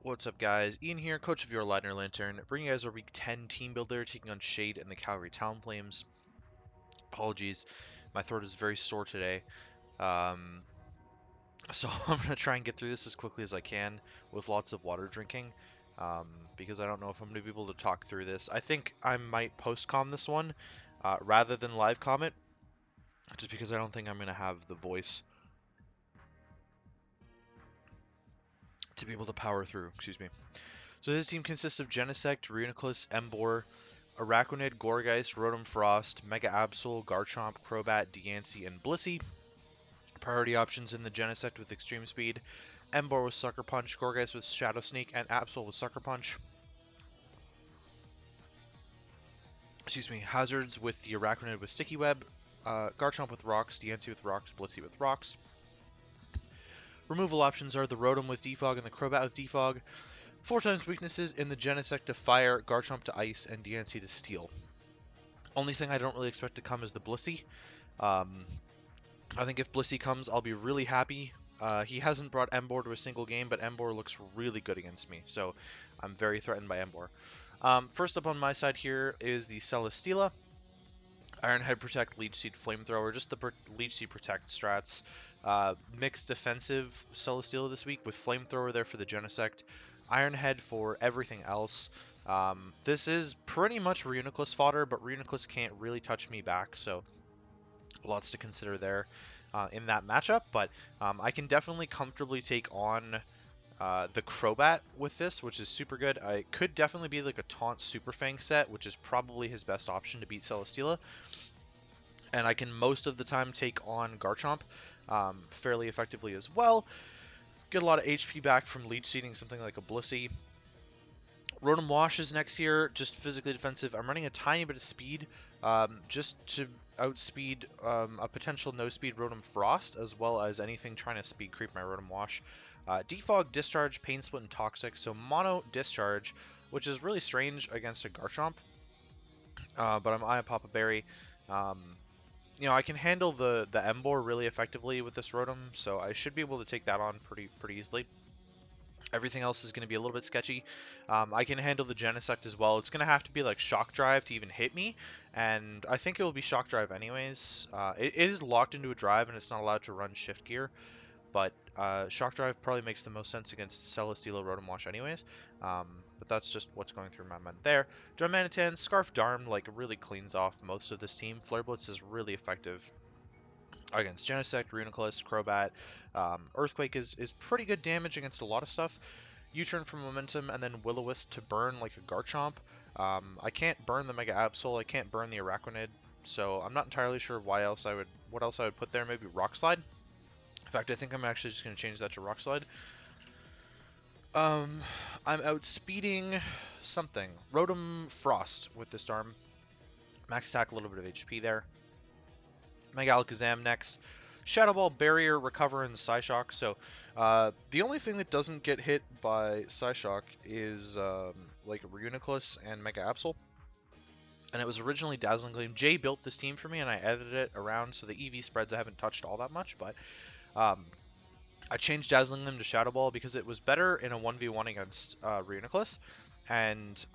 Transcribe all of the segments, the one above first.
What's up, guys? Ian here, coach of your Ladner Lanturn, bringing you guys our Week 10 Team Builder, taking on Shade and the Calgary Talonflames. Apologies, my throat is very sore today. Um, so I'm going to try and get through this as quickly as I can with lots of water drinking, um, because I don't know if I'm going to be able to talk through this. I think I might post-com this one rather than live comment, just because I don't think I'm going to have the voice to be able to power through. Excuse me. So this team consists of Genesect, Reuniclus, Emboar, Araquanid, Gourgeist, Rotom Frost, Mega Absol, Garchomp, Crobat, Deancey, and Blissey. Priority options in the Genesect with Extreme Speed, Emboar with Sucker Punch, Gourgeist with Shadow Sneak, and Absol with Sucker Punch. Excuse me, hazards with the Araquanid with Sticky Web, Garchomp with Rocks, Deancey with Rocks, Blissey with Rocks. Removal options are the Rotom with Defog and the Crobat with Defog. 4 times weaknesses in the Genesect to Fire, Garchomp to Ice, and Deancey to Steel. Only thing I don't really expect to come is the Blissey. I think if Blissey comes, I'll be really happy. He hasn't brought Emboar to a single game, but Emboar looks really good against me, so I'm very threatened by Emboar. First up on my side here is the Celesteela. Iron Head Protect, Leech Seed, Flamethrower, just the Leech Seed Protect strats. Mixed defensive Celesteela this week with Flamethrower there for the Genesect. Iron Head for everything else. This is pretty much Reuniclus fodder, but Reuniclus can't really touch me back, so lots to consider there in that matchup. But I can definitely comfortably take on the Crobat with this, which is super good. It could definitely be like a Taunt Super Fang set, which is probably his best option to beat Celesteela. And I can most of the time take on Garchomp fairly effectively as well. Get a lot of HP back from Leech Seeding something like a Blissey. Rotom-Wash is next here, just physically defensive. I'm running a tiny bit of speed just to outspeed a potential no-speed Rotom Frost, as well as anything trying to speed creep my Rotom-Wash. Defog, Discharge, Pain Split, and Toxic. So Mono Discharge, which is really strange against a Garchomp. But I'm Aya Papa Berry. You know, I can handle the Emboar really effectively with this Rotom, so I should be able to take that on pretty easily. Everything else is going to be a little bit sketchy. I can handle the Genesect as well. It's going to have to be like Shock Drive to even hit me, and I think it will be Shock Drive anyways. It is locked into a drive, and it's not allowed to run Shift Gear, but Shock Drive probably makes the most sense against Celesteela Rotom-Wash anyways. But that's just what's going through my mind there. Darmanitan, Scarf Darm like really cleans off most of this team. Flare Blitz is really effective against Genesect, Reuniclus, Crobat. Earthquake is pretty good damage against a lot of stuff. U-turn for Momentum, and then Will-O-Wisp to burn like a Garchomp. I can't burn the Mega Absol, I can't burn the Araquanid, so I'm not entirely sure what else I would put there. Maybe Rock Slide. In fact, I think I'm actually just going to change that to Rock Slide. I'm outspeeding something. Rotom Frost with this arm. Max attack, a little bit of HP there. Mega Alakazam next. Shadow Ball, Barrier, Recover, and Psyshock. So the only thing that doesn't get hit by Psyshock is like Reuniclus and Mega Absol. And it was originally Dazzling Gleam. Jay built this team for me, and I edited it around, so the EV spreads I haven't touched all that much. But I changed Dazzling Gleam to Shadow Ball because it was better in a 1v1 against Reuniclus. And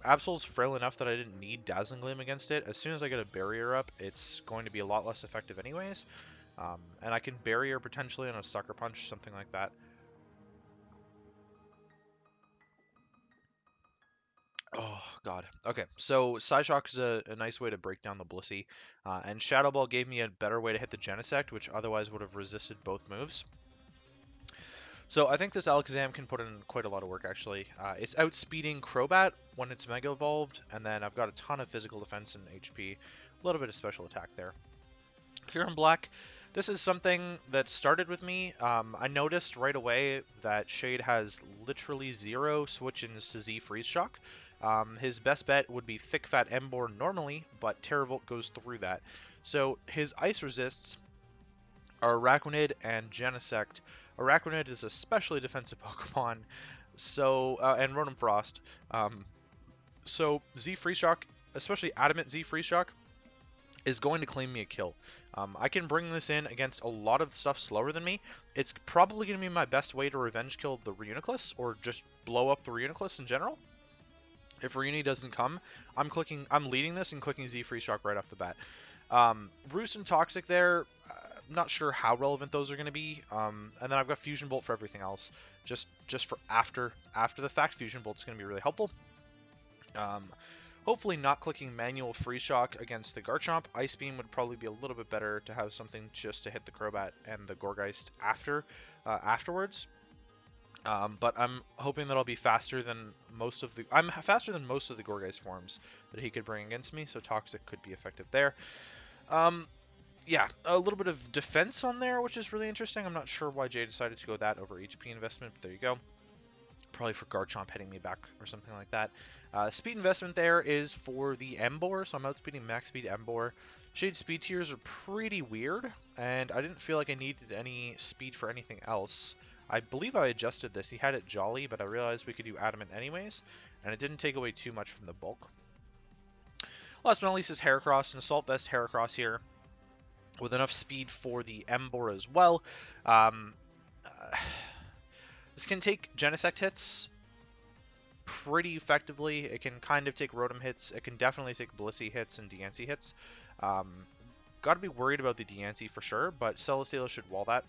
Absol's frail enough that I didn't need Dazzling Gleam against it. As soon as I get a Barrier up, it's going to be a lot less effective anyways. And I can Barrier potentially on a Sucker Punch, something like that. Oh, God. Okay, so Psyshock is a nice way to break down the Blissey. And Shadow Ball gave me a better way to hit the Genesect, which otherwise would have resisted both moves. So I think this Alakazam can put in quite a lot of work, actually. It's outspeeding Crobat when it's Mega Evolved, and then I've got a ton of physical defense and HP, a little bit of special attack there. Kyurem-Black, this is something that started with me. I noticed right away that Shade has literally 0 switch-ins to Z Freeze Shock. His best bet would be Thick Fat Emboar normally, but Terravolt goes through that. So his ice resists are Araquanid and Genesect. Araquanid is especially defensive Pokemon, so and Rotom Frost. So Z Freeze Shock, especially Adamant Z Freeze Shock, is going to claim me a kill. I can bring this in against a lot of stuff slower than me. It's probably going to be my best way to revenge kill the Reuniclus, or just blow up the Reuniclus in general. If Reuni doesn't come, I'm leading this and clicking Z Free Shock right off the bat. Roost and Toxic there, not sure how relevant those are going to be. And then I've got Fusion Bolt for everything else. Just for after the fact, Fusion Bolt's going to be really helpful. Hopefully not clicking manual Free Shock against the Garchomp. Ice Beam would probably be a little bit better to have something just to hit the Crobat and the Gourgeist afterwards. But I'm hoping that I'll be faster than most of the... I'm faster than most of the Gourgeist forms that he could bring against me, so Toxic could be effective there. Yeah, a little bit of defense on there, which is really interesting. I'm not sure why Jay decided to go that over HP investment, but there you go. Probably for Garchomp hitting me back or something like that. Speed investment there is for the Emboar, so I'm outspeeding max speed Emboar. Shade's speed tiers are pretty weird, and I didn't feel like I needed any speed for anything else. I believe I adjusted this. He had it Jolly, but I realized we could do Adamant anyways, and it didn't take away too much from the bulk. Last but not least is Heracross, an Assault Vest Heracross here, with enough speed for the Emboar as well. This can take Genesect hits pretty effectively. It can kind of take Rotom hits. It can definitely take Blissey hits and Diancie hits. Got to be worried about the Diancie for sure, but Celesteela should wall that.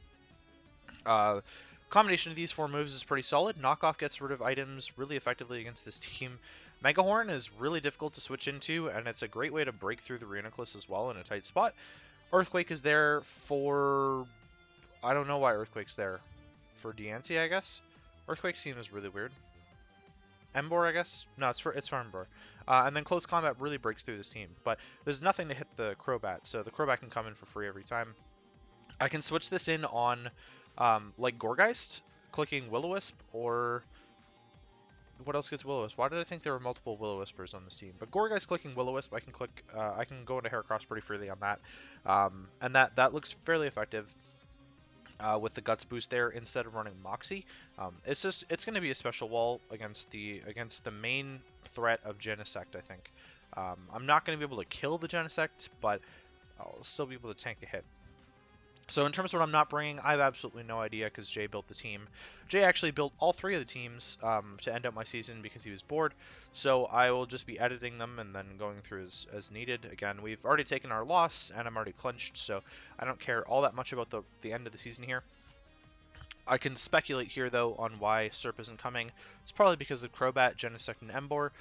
Combination of these four moves is pretty solid. Knockoff gets rid of items really effectively against this team. Megahorn is really difficult to switch into, and it's a great way to break through the Reuniclus as well in a tight spot. Earthquake is there for... I don't know why Earthquake's there. For Diancie, I guess? Earthquake seems really weird. Emboar, I guess? No, it's for Emboar. And then Close Combat really breaks through this team. But there's nothing to hit the Crobat, so the Crobat can come in for free every time. I can switch this in on... like Gourgeist, clicking Will-O-Wisp, or what else gets Will-O-Wisp? Why did I think there were multiple Will-O-Wispers on this team? But Gourgeist clicking Will-O-Wisp, I can go into Heracross pretty freely on that, and that looks fairly effective with the Guts boost there instead of running Moxie. It's going to be a special wall against the main threat of Genesect, I think. I'm not going to be able to kill the Genesect, but I'll still be able to tank a hit. So in terms of what I'm not bringing, I have absolutely no idea because Jay built the team. Jay actually built all three of the teams to end up my season because he was bored. So I will just be editing them and then going through as needed. Again, we've already taken our loss and I'm already clinched, so I don't care all that much about the end of the season here. I can speculate here, though, on why Serp isn't coming. It's probably because of Crobat, Genesect, and Emboar.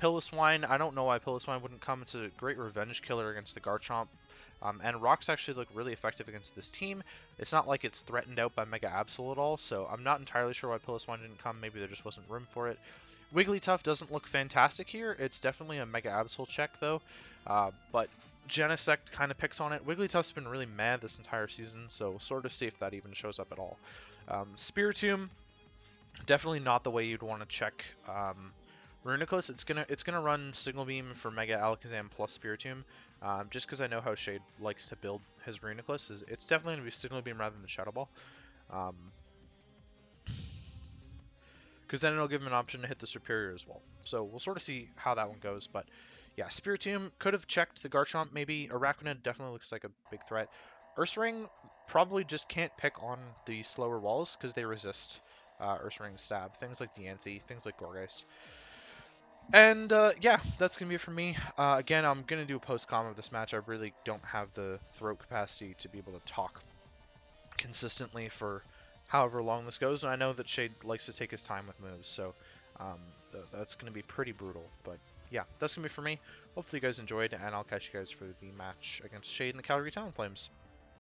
Piloswine, I don't know why Piloswine wouldn't come. It's a great revenge killer against the Garchomp. And Rocks actually look really effective against this team. It's not like it's threatened out by Mega Absol at all, so I'm not entirely sure why Piloswine didn't come. Maybe there just wasn't room for it. Wigglytuff doesn't look fantastic here. It's definitely a Mega Absol check, though. But Genesect kind of picks on it. Wigglytuff's been really mad this entire season, so sort of see if that even shows up at all. Spiritomb, definitely not the way you'd want to check Reuniclus. It's gonna run Signal Beam for Mega Alakazam plus Spiritomb, just because I know how Shade likes to build his Reuniclus. It's definitely gonna be Signal Beam rather than Shadow Ball, because then it'll give him an option to hit the Superior as well. So we'll sort of see how that one goes, but yeah, Spiritomb could have checked the Garchomp maybe. Araquanid definitely looks like a big threat. Ursaring probably just can't pick on the slower walls because they resist Ursaring's stab. Things like Diancie, things like Gourgeist. And yeah, that's going to be it for me. Again, I'm going to do a post-com of this match. I really don't have the throat capacity to be able to talk consistently for however long this goes. And I know that Shade likes to take his time with moves, so that's going to be pretty brutal. But yeah, that's going to be for me. Hopefully you guys enjoyed, and I'll catch you guys for the match against Shade and the Calgary Talonflames.